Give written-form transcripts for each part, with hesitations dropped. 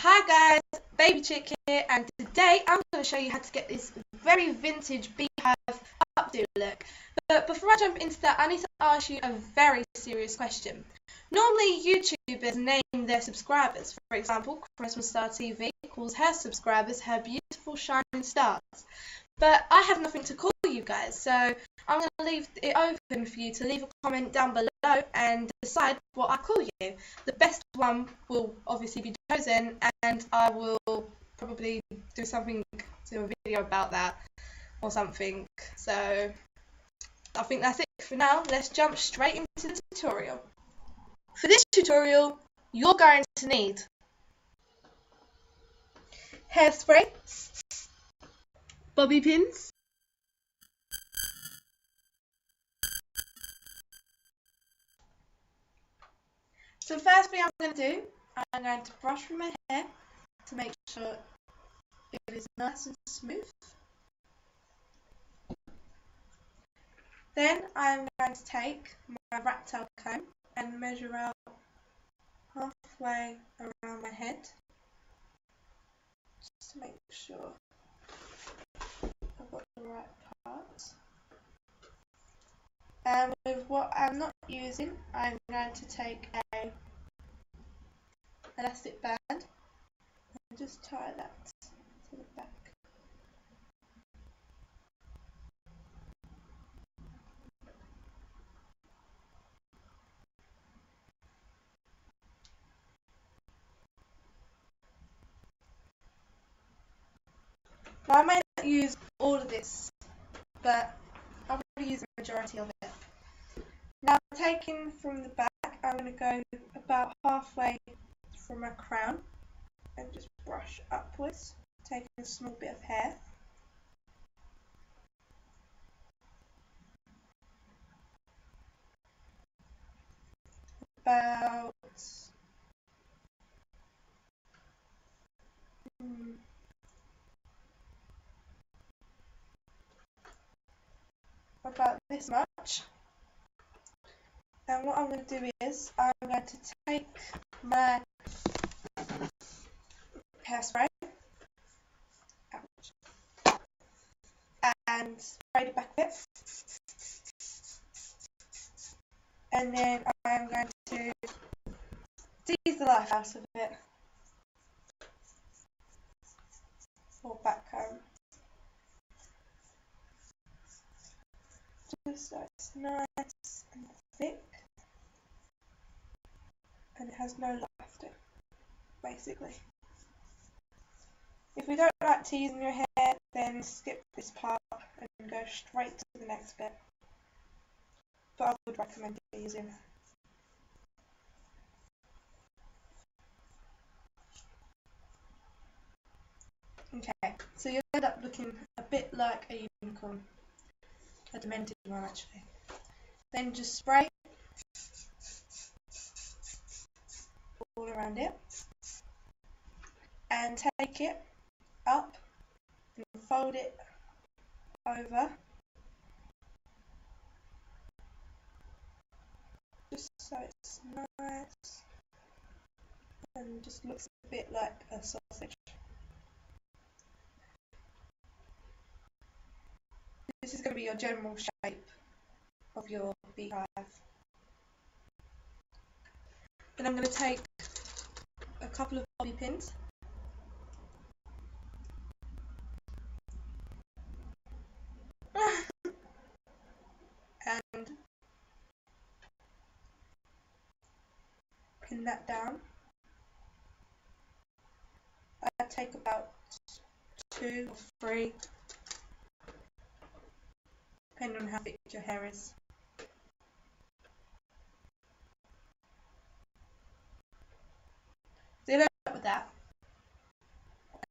Hi guys, Baby Chick here, and today I'm going to show you how to get this very vintage Beehive updo look. But before I jump into that, I need to ask you a very serious question. Normally YouTubers name their subscribers. For example, Christmas Star TV calls her subscribers her beautiful shining stars. But I have nothing to call you guys, so I'm going to leave it open for you to leave a comment down below and decide what I call you. The best one will obviously be chosen, and I will probably do a video about that or something. So I think that's it for now. Let's jump straight into the tutorial. For this tutorial, you're going to need hairspray, bobby pins, so first thing I'm going to do, I'm going to brush through my hair to make sure it is nice and smooth. Then I'm going to take my rat tail comb and measure out halfway around my head, just to make sure I've got the right parts. And with what I'm not using, I'm going to take a elastic band and just tie that to the back. Now I may not use all of this, but I'm going to use the majority of it. Now taking from the back, I'm going to go about halfway from my crown and just brush upwards, taking a small bit of hair. About this much. And what I'm going to do is I'm going to take my hairspray and spray the back of it, and then I'm going to tease the life out of it, or back comb, just so it's nice and thick and it has no life to it, basically. If you don't like teasing your hair, then skip this part and go straight to the next bit. But I would recommend teasing. Okay, so you'll end up looking a bit like a unicorn, a demented one actually. Then just spray all around it and take it up and fold it over, just so it's nice and just looks a bit like a sausage. This is going to be your general shape of your beehive. Then I'm going to take a couple of bobby pins and pin that down. I take about 2 or 3, depending on how thick your hair is. So you'll end up with that.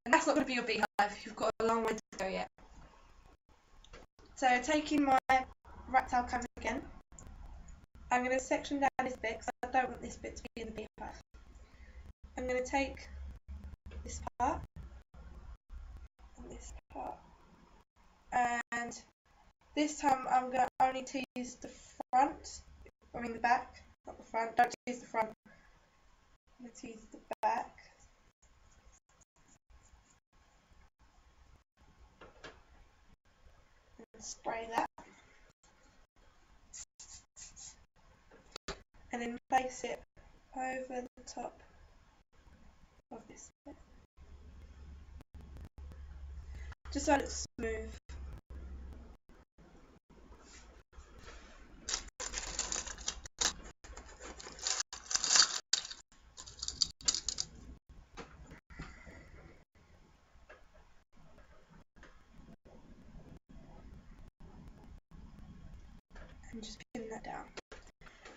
And that's not going to be your beehive, you've got a long way to go yet. So taking my rat tail comb again, I'm going to section down this bit because I don't want this bit to be in the beehive. I'm going to take this part and this part, and this time I'm going to only tease the front, the back, not the front. Don't tease the front, I'm going to tease the back spray that, and then place it over the top of this bit, just so it looks smooth. And just pin that down.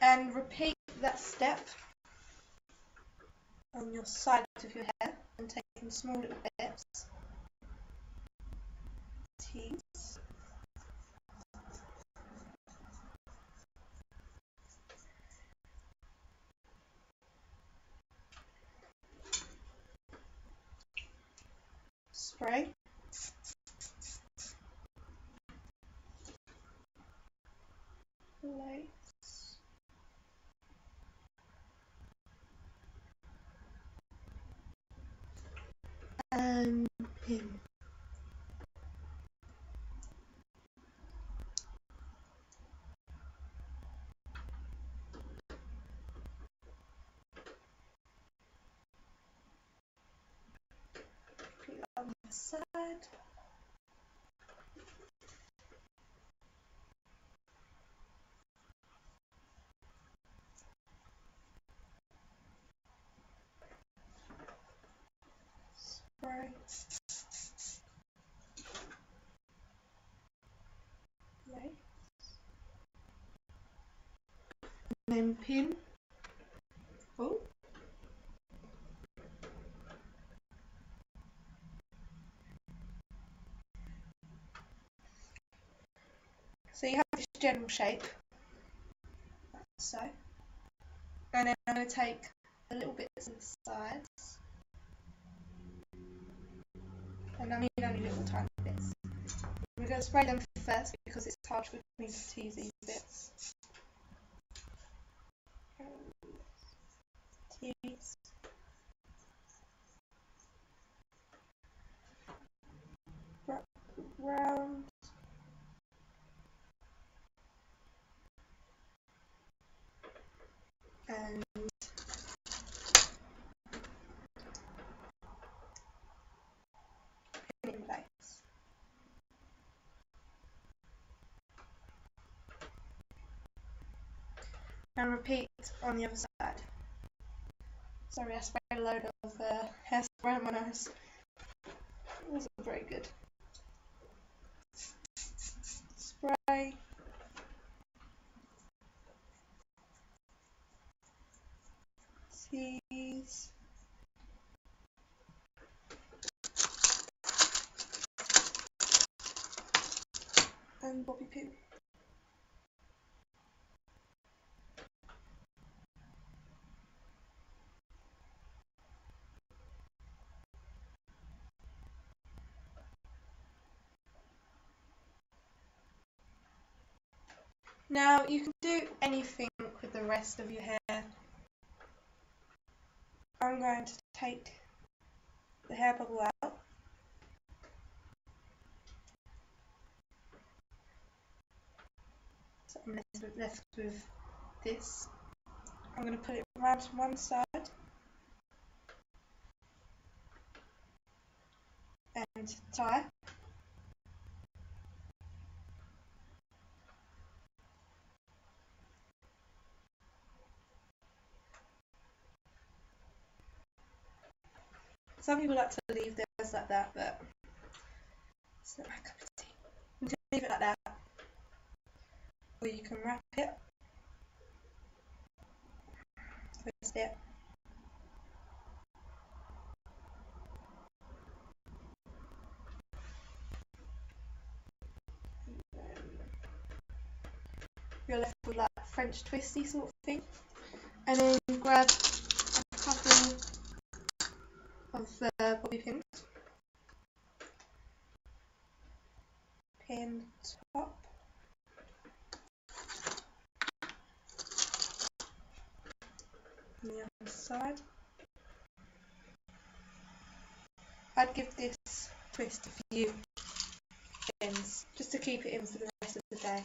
And repeat that step on your sides of your hair and taking small little bits. Tease. Spray. Lace. And pin. Repeat that on the side. Spray. Lace. And then pin. Oh. So you have this general shape, like so, and then I'm going to take a little bits on the sides, and I mean only little tiny bits. We're going to spray them first because it's hard for me to tease these bits. Tease. Round. And pin in place. And repeat on the other side. Sorry, I sprayed a load of hairspray on my nose. It wasn't very good. Spray. Tease. And bobby pin. Now you can do anything with the rest of your hair. I'm going to take the hair bubble out. So I'm left with this. I'm going to put it around to one side and tie. Some people like to leave theirs like that, but it's not my cup of tea. You can leave it like that, or you can wrap it, twist it, you're left with like French twisty sort of thing, and then grab a couple of bobby pins, pin top, on the other side. I'd give this twist a few questions, just to keep it in for the rest of the day.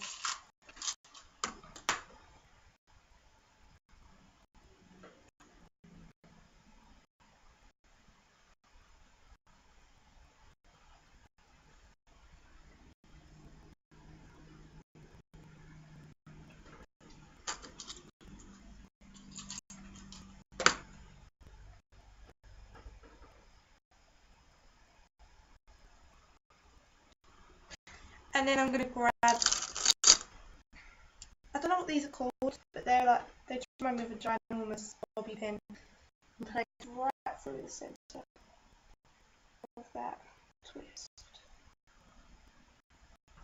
And then I'm going to grab, I don't know what these are called, but they just remind me of a ginormous bobby pin, and place right through the centre of that twist.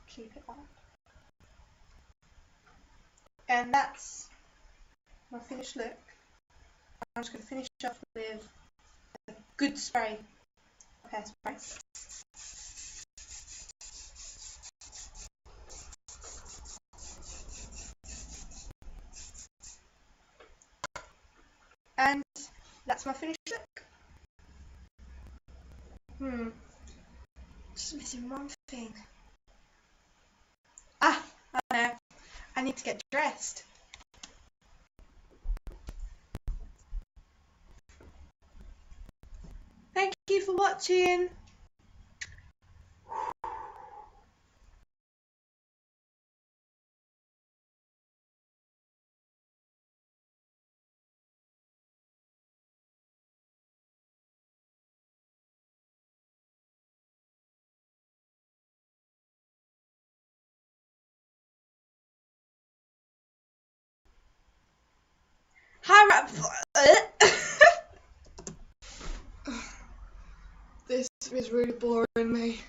Keep it up. And that's my finished look. I'm just going to finish off with a good spray of hairspray. And that's my finished look. Just missing one thing. I know. I need to get dressed. Thank you for watching. Hi, This is really boring me.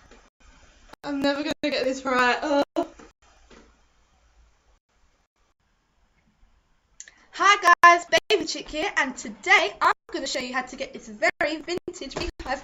I'm never going to get this right. Hi guys, Baby Chick here, and today I'm going to show you how to get this very vintage Beehive